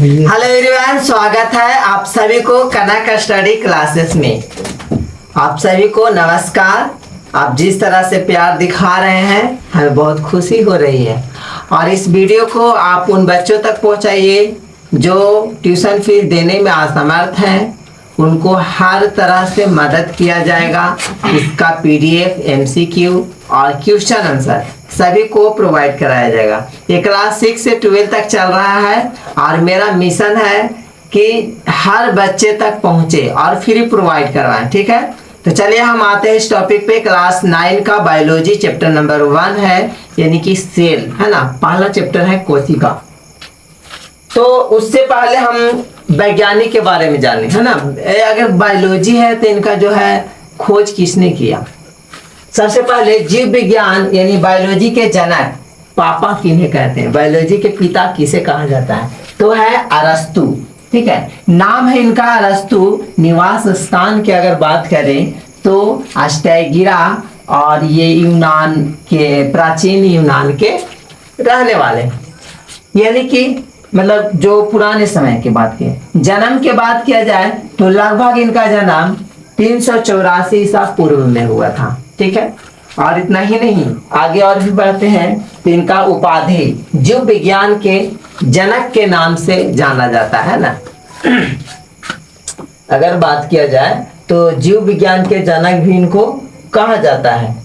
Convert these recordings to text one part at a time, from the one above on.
Hello everyone, स्वागत है आप सभी को कनक स्टडी क्लासेस में। आप सभी को नमस्कार। आप जिस तरह से प्यार दिखा रहे हैं हमें बहुत खुशी हो रही है, और इस वीडियो को आप उन बच्चों तक पहुंचाइए जो ट्यूशन फीस देने में असमर्थ हैं। उनको हर तरह से मदद किया जाएगा। इसका पीडीएफ, एमसीक्यू और क्वेश्चन आंसर सभी को प्रोवाइड कराया जाएगा। ये क्लास 6 से 12 तक चल रहा है और मेरा मिशन है कि हर बच्चे तक पहुंचे और फ्री प्रोवाइड करवाएं। ठीक है, तो चलिए हम आते हैं इस टॉपिक पे। क्लास 9 का बायोलॉजी चैप्टर नंबर 1 है, यानी कि सेल है ना। पहला चैप्टर है कोशिका। तो उससे पहले हम वैज्ञानिक के बारे में जाने, है ना। अगर बायोलॉजी है तो इनका जो है खोज किसने किया। सबसे पहले जीव विज्ञान यानी बायोलॉजी के जनक पापा किन्हें कहते हैं, बायोलॉजी के पिता किसे कहा जाता है, तो है अरस्तु। ठीक है, नाम है इनका अरस्तु। निवास स्थान की अगर बात करें तो अस्टैगिरा, और ये यूनान के, प्राचीन यूनान के रहने वाले, यानी कि मतलब जो पुराने समय की बात की। जन्म के बात किया जाए तो लगभग इनका जन्म 384 ईसा पूर्व में हुआ था। ठीक है, और इतना ही नहीं, आगे और भी बढ़ते हैं तो इनका उपाधि जीव विज्ञान के जनक के नाम से जाना जाता है ना। अगर बात किया जाए तो जीव विज्ञान के जनक भी इनको कहा जाता है।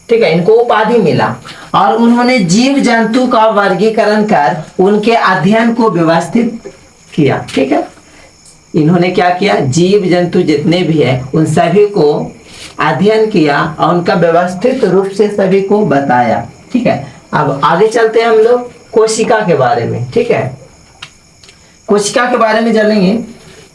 ठीक है, इनको उपाधि मिला और उन्होंने जीव जंतु का वर्गीकरण कर उनके अध्ययन को व्यवस्थित किया। ठीक है, इन्होंने क्या किया, जीव जंतु जितने भी है उन सभी को अध्ययन किया और उनका व्यवस्थित रूप से सभी को बताया। ठीक है, अब आगे चलते हैं हम लोग कोशिका के बारे में। ठीक है, कोशिका के बारे में जानेंगे,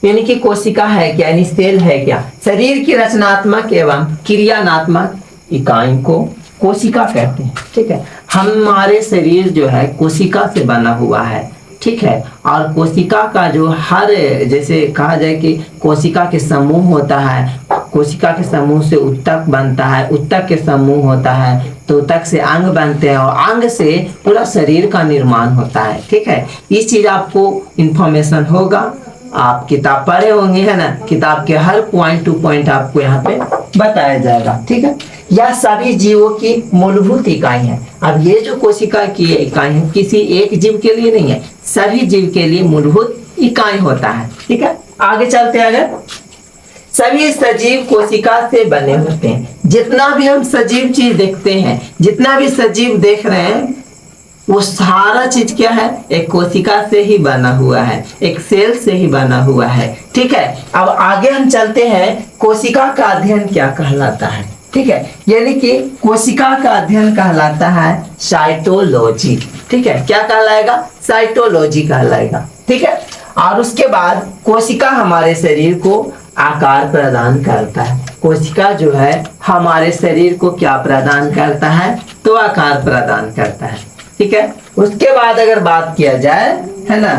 यानी कि कोशिका है क्या, यानी सेल है क्या। शरीर की रचनात्मक एवं क्रियात्मक इकाई को कोशिका कहते हैं। ठीक है, हमारे शरीर जो है कोशिका से बना हुआ है। ठीक है, और कोशिका का जो हर, जैसे कहा जाए कि कोशिका के समूह होता है, कोशिका के समूह से उत्तक बनता है, उत्तक के समूह होता है तो उत्तक से अंग बनते हैं, और अंग से पूरा शरीर का निर्माण होता है। ठीक है, इस चीज आपको इंफॉर्मेशन होगा, आप किताब पढ़े होंगे, है ना। किताब के हर पॉइंट टू पॉइंट आपको यहाँ पे बताया जाएगा। ठीक है, यह सभी जीवों की मूलभूत इकाई है। अब ये जो कोशिका की इकाई है किसी एक जीव के लिए नहीं है, सभी जीव के लिए मूलभूत इकाई होता है। ठीक है, आगे चलते हैं। अगर सभी सजीव कोशिका से बने होते हैं। जितना भी हम सजीव चीज देखते हैं, जितना भी सजीव देख रहे हैं, वो सारा चीज क्या है, एक कोशिका से ही बना हुआ है, एक सेल से ही बना हुआ है। ठीक है, अब आगे हम चलते हैं, कोशिका का अध्ययन क्या कहलाता है। ठीक है, यानी कि कोशिका का अध्ययन कहलाता है साइटोलॉजी। ठीक है, क्या कहलाएगा, साइटोलॉजी कहलाएगा। ठीक है, और उसके बाद कोशिका हमारे शरीर को आकार प्रदान करता है। कोशिका जो है हमारे शरीर को क्या प्रदान करता है, तो आकार प्रदान करता है। ठीक है, उसके बाद अगर बात किया जाए, है ना,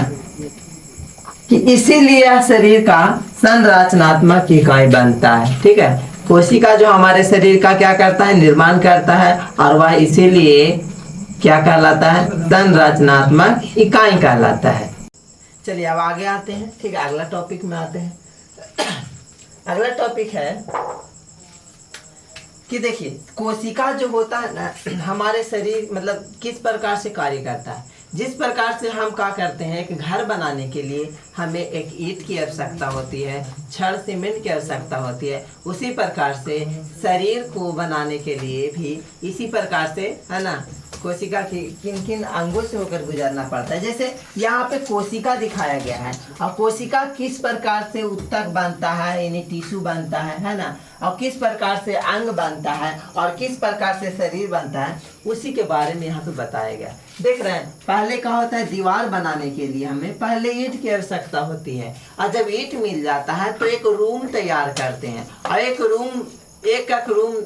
कि इसीलिए शरीर का संरचनात्मक इकाई बनता है। ठीक है, कोशिका जो हमारे शरीर का क्या करता है, निर्माण करता है, और वह इसीलिए क्या कहलाता है, संरचनात्मक इकाई कहलाता है। चलिए अब आगे आते हैं। ठीक है, अगला टॉपिक में आते हैं। अगला टॉपिक है कि देखिए कोशिका जो होता है ना, हमारे शरीर मतलब किस प्रकार से कार्य करता है। जिस प्रकार से हम क्या करते हैं, एक घर बनाने के लिए हमें एक ईंट की आवश्यकता होती है, छड़ सीमेंट की आवश्यकता होती है, उसी प्रकार से शरीर को बनाने के लिए भी इसी प्रकार से, है ना, कोशिका की किन किन अंगों से होकर गुजरना पड़ता है। जैसे यहाँ पे कोशिका दिखाया गया है, और कोशिका किस प्रकार से उत्तक बनता है, यानी टिश्यू बनता है ना, और किस प्रकार से अंग बनता है और किस प्रकार से शरीर बनता है, उसी के बारे में यहाँ पे बताया गया। देख रहे हैं, पहले क्या होता है, दीवार बनाने के लिए हमें पहले ईंट की आवश्यकता होती है, और जब ईंट मिल जाता है तो एक रूम तैयार करते हैं, और एक रूम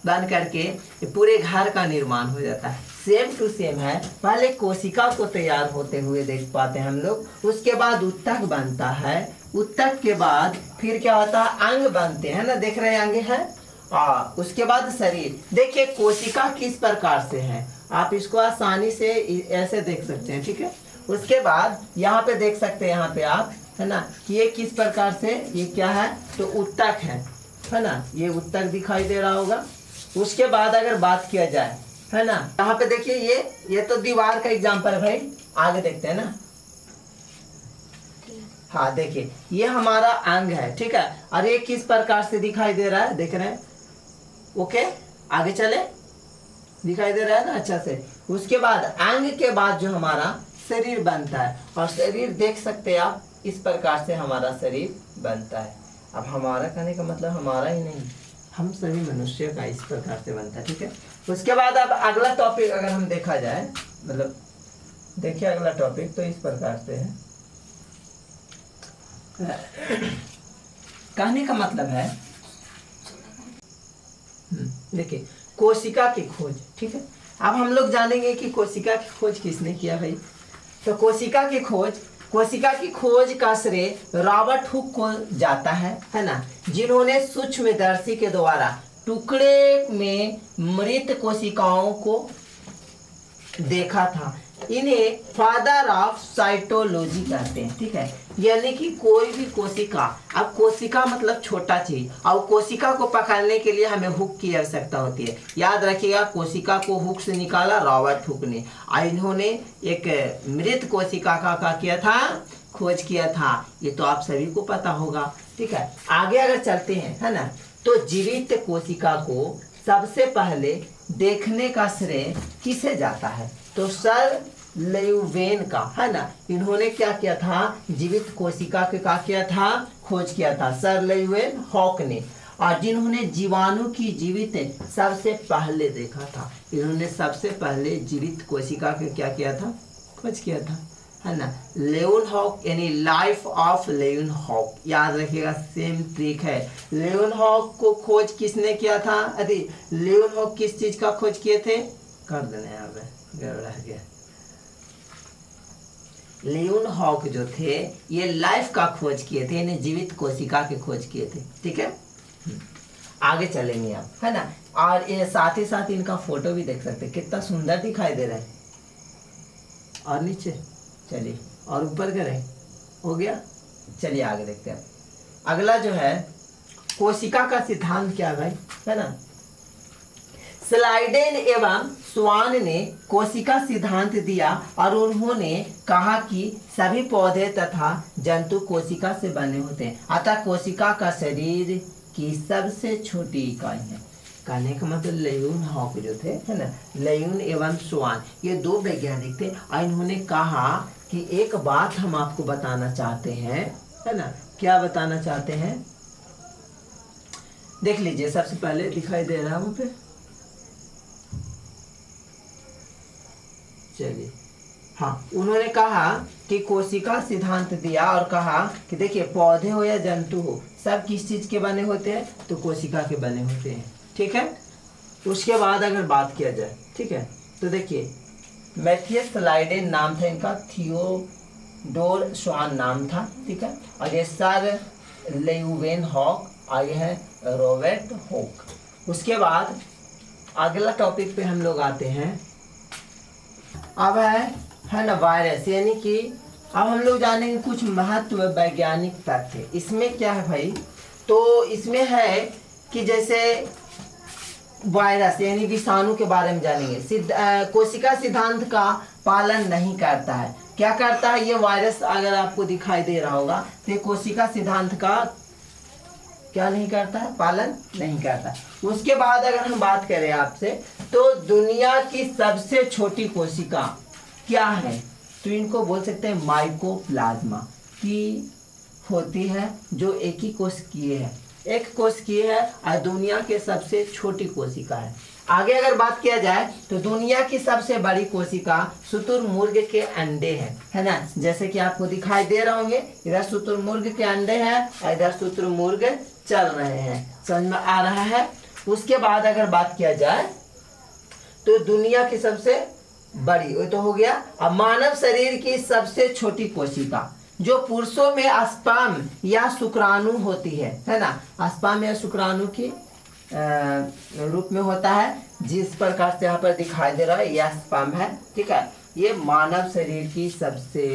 बन करके पूरे घर का निर्माण हो जाता है। सेम टू सेम है, पहले कोशिका को तैयार होते हुए देख पाते हैं हम लोग। उसके बाद उत्तक बनता है, उत्तक के बाद फिर क्या होता है, अंग बनते हैं ना, देख रहे हैं अंग है। उसके बाद शरीर। देखिए कोशिका किस प्रकार से है, आप इसको आसानी से ऐसे देख सकते हैं। ठीक है, उसके बाद यहाँ पे देख सकते हैं, यहाँ पे आप, है ना, कि ये किस प्रकार से, ये क्या है, तो उत्तक है ना, ये उत्तक दिखाई दे रहा होगा। उसके बाद अगर बात किया जाए, है ना, यहाँ पे देखिए ये तो दीवार का एग्जाम्पल है भाई, आगे देखते हैं ना। हाँ देखिए ये हमारा अंग है, ठीक है, और ये किस प्रकार से दिखाई दे रहा है, देख रहे हैं, ओके, आगे चले, दिखाई दे रहा है ना अच्छा से। उसके बाद अंग के बाद जो हमारा शरीर बनता है, और शरीर देख सकते हैं आप, इस प्रकार से हमारा शरीर बनता है। अब हमारा कहने का मतलब हमारा ही नहीं, हम सभी मनुष्य का इस प्रकार से बनता है, ठीक है। उसके बाद अब अगला टॉपिक अगर हम देखा जाए, मतलब देखिए अगला टॉपिक तो इस प्रकार से है। कहने का मतलब है, देखिए कोशिका की खोज, ठीक है। अब हम लोग जानेंगे कि कोशिका की खोज किसने किया भाई। तो कोशिका की खोज का श्रेय रॉबर्ट हुक को जाता है ना, जिन्होंने सूक्ष्मदर्शी के द्वारा टुकड़े में मृत कोशिकाओं को देखा था। इन्हें फादर ऑफ साइटोलॉजी कहते हैं, ठीक है। यानी कि कोई भी कोशिका, अब कोशिका मतलब छोटा चीज, और कोशिका को पकड़ने के लिए हमें हुक की आवश्यकता होती है। याद रखिएगा, कोशिका को हुक से निकाला रॉबर्ट हुक ने, और इन्होंने एक मृत कोशिका का किया था, खोज किया था। ये तो आप सभी को पता होगा, ठीक है। आगे अगर चलते हैं, है ना, तो जीवित कोशिका को सबसे पहले देखने का श्रेय किसे जाता है, तो सर लेयुवेन का, है ना। इन्होंने क्या किया था, जीवित कोशिका के क्या किया था, खोज किया था, सर लेयुवेन हॉक ने। और जिन्होंने जीवाणु की जीवित सबसे पहले देखा था, इन्होंने सबसे पहले जीवित कोशिका के क्या किया था, खोज किया था, है ना, लेवन हॉक, यानी लाइफ ऑफ लेवन हॉक। याद रखिएगा, सेम ट्रिक है। लेवन हॉक को खोज किसने किया था, अरे लेवन हॉक किस चीज का खोज किए थे, कर देने यहाँ पे गड़बड़ा गया। लेवन हॉक जो थे ये लाइफ का खोज किए थे, यानी जीवित कोशिका के खोज किए थे, ठीक है। आगे चलेंगे आप, है ना, और ये साथ ही साथ इनका फोटो भी देख सकते हैं, कितना सुंदर दिखाई दे रहा है। और नीचे चलिए, और ऊपर करें, हो गया। चलिए आगे देखते हैं। अगला जो है कोशिका का सिद्धांत क्या है भाई, है ना। स्लाइडेन एवं स्वान ने कोशिका सिद्धांत दिया, और उन्होंने कहा कि सभी पौधे तथा जंतु कोशिका से बने होते हैं, अतः कोशिका का शरीर की सबसे छोटी इकाई है। कहने का मतलब लेयुन हॉक जो थे, है ना, लेयुन एवं स्वान, ये दो वैज्ञानिक थे, और इन्होंने कहा कि एक बात हम आपको बताना चाहते हैं, है ना। क्या बताना चाहते हैं, देख लीजिए, सबसे पहले दिखाई दे रहा है वहां पे, चलिए। हाँ, उन्होंने कहा कि कोशिका सिद्धांत दिया और कहा कि देखिए पौधे हो या जंतु हो, सब किस चीज के बने होते हैं, तो कोशिका के बने होते हैं, ठीक है। उसके बाद अगर बात किया जाए, ठीक है, तो देखिए मैथियस स्लाइडेन नाम था इनका, थियोडोर स्वान नाम था, ठीक है, और ये सर लेयुवेन हॉक, और ये है रॉबर्ट हुक। उसके बाद अगला टॉपिक पे हम लोग आते हैं, अब है ना वायरस, यानी कि अब हम लोग जानेंगे कुछ महत्व वैज्ञानिक तथ्य। इसमें क्या है भाई, तो इसमें है कि जैसे वायरस यानी विषाणु के बारे में जानेंगे। कोशिका सिद्धांत का पालन नहीं करता है, क्या करता है ये वायरस, अगर आपको दिखाई दे रहा होगा, तो कोशिका सिद्धांत का क्या नहीं करता है, पालन नहीं करता। उसके बाद अगर हम बात करें आपसे, तो दुनिया की सबसे छोटी कोशिका क्या है, तो इनको बोल सकते हैं माइकोप्लाज्मा की होती है, जो एक ही कोशिकीय है, एक कोशिकीय है, और दुनिया के सबसे छोटी कोशिका है। आगे अगर बात किया जाए, तो दुनिया की सबसे बड़ी कोशिका शुतुरमुर्ग के अंडे हैं, है ना, जैसे कि आपको दिखाई दे रहे होंगे, इधर शुतुरमुर्ग के अंडे हैं, और इधर शुतुरमुर्ग चल रहे हैं, समझ में आ रहा है। उसके बाद अगर बात किया जाए, तो दुनिया की सबसे बड़ी, वो तो हो गया। अब मानव शरीर की सबसे छोटी कोशिका, जो पुरुषों में स्पर्म या शुक्राणु होती है ना, स्पर्म या शुक्राणु की रूप में होता है, जिस प्रकार से यहाँ पर दिखाई दे रहा है, यह स्पर्म है, ठीक है। ये मानव शरीर की सबसे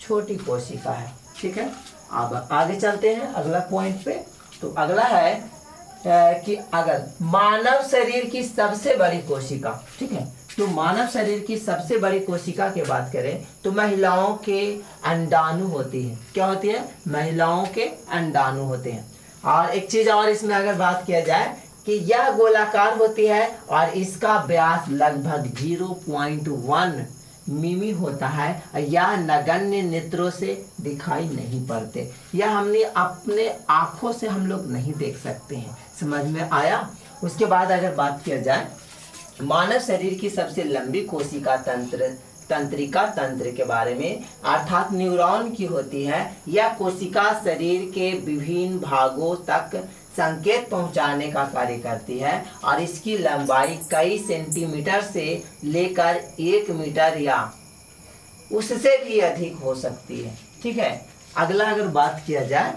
छोटी कोशिका है। ठीक है, अब आगे चलते हैं अगला पॉइंट पे। तो अगला है कि अगर मानव शरीर की सबसे बड़ी कोशिका, ठीक है, तो मानव शरीर की सबसे बड़ी कोशिका की बात करें तो महिलाओं के अंडाणु होती है। क्या होती है? महिलाओं के अंडाणु होते हैं। और एक चीज और इसमें अगर बात किया जाए कि यह गोलाकार होती है और इसका व्यास लगभग 0.1 मिमी होता है। यह नगण्य नेत्रों से दिखाई नहीं पड़ते, यह हमने अपने आंखों से हम लोग नहीं देख सकते हैं। समझ में आया? उसके बाद अगर बात किया जाए मानव शरीर की सबसे लंबी कोशिका तंत्रिका तंत्र के बारे में, अर्थात न्यूरॉन की होती है। यह कोशिका शरीर के विभिन्न भागों तक संकेत पहुंचाने का कार्य करती है और इसकी लंबाई कई सेंटीमीटर से लेकर 1 मीटर या उससे भी अधिक हो सकती है। ठीक है, अगला अगर बात किया जाए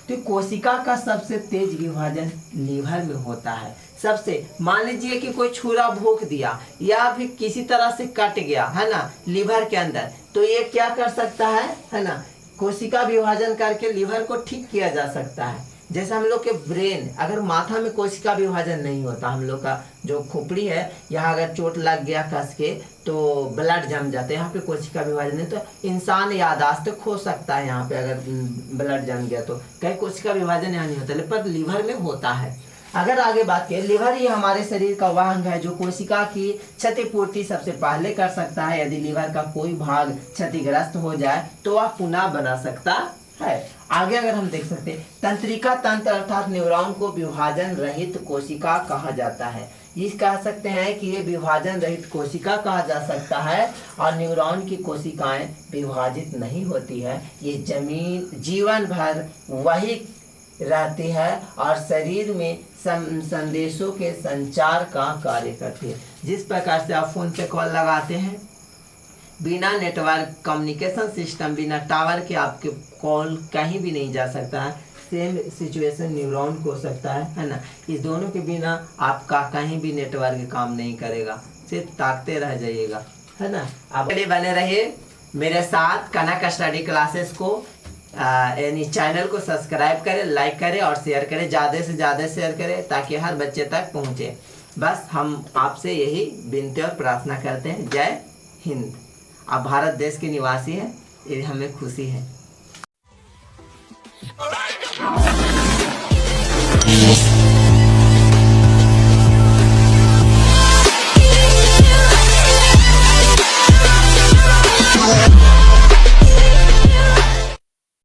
तो कोशिका का सबसे तेज विभाजन लीवर में होता है। सबसे, मान लीजिए कि कोई छुरा भोंक दिया या फिर किसी तरह से कट गया है ना लीवर के अंदर, तो ये क्या कर सकता है ना, कोशिका विभाजन करके लीवर को ठीक किया जा सकता है। जैसे हम लोग के ब्रेन, अगर माथा में कोशिका विभाजन नहीं होता, हम लोग का जो खोपड़ी है यहाँ अगर चोट लग गया कस के तो ब्लड जम जाता है, यहाँ पे कोशिका विभाजन नहीं, तो इंसान याददाश्त खो सकता है। यहाँ पे अगर ब्लड जम गया तो कहीं कोशिका विभाजन यहाँ नहीं होता, पर लीवर में होता है। अगर आगे बात करें, लीवर ही हमारे शरीर का वह अंग है जो कोशिका की क्षतिपूर्ति सबसे पहले कर सकता है। यदि लीवर का कोई भाग क्षतिग्रस्त हो जाए तो वह पुनः बना सकता है। आगे अगर हम देख सकते हैं, तंत्रिका तंत्र अर्थात न्यूरॉन को विभाजन रहित कोशिका कहा जाता है। ये कह सकते हैं कि ये विभाजन रहित कोशिका कहा जा सकता है और न्यूरॉन की कोशिकाएं विभाजित नहीं होती है। ये जीवन भर वही रहती है और शरीर में संदेशों के संचार का कार्य करती है। जिस प्रकार से आप फोन पे कॉल लगाते हैं, बिना नेटवर्क कम्युनिकेशन सिस्टम, बिना टावर के आपके कॉल कहीं भी नहीं जा सकता है। सेम सिचुएशन न्यूरॉन को हो सकता है ना। इस दोनों के बिना आपका कहीं भी नेटवर्क काम नहीं करेगा, सिर्फ ताकते रह जाइएगा, है ना। आप बने रहिए मेरे साथ कनक स्टडी क्लासेस को, यानी चैनल को सब्सक्राइब करें, लाइक करें और शेयर करें, ज़्यादा से ज़्यादा शेयर करें ताकि हर बच्चे तक पहुँचे। बस हम आपसे यही विनती और प्रार्थना करते हैं। जय हिंद। आप भारत देश के निवासी हैं, ये हमें खुशी है।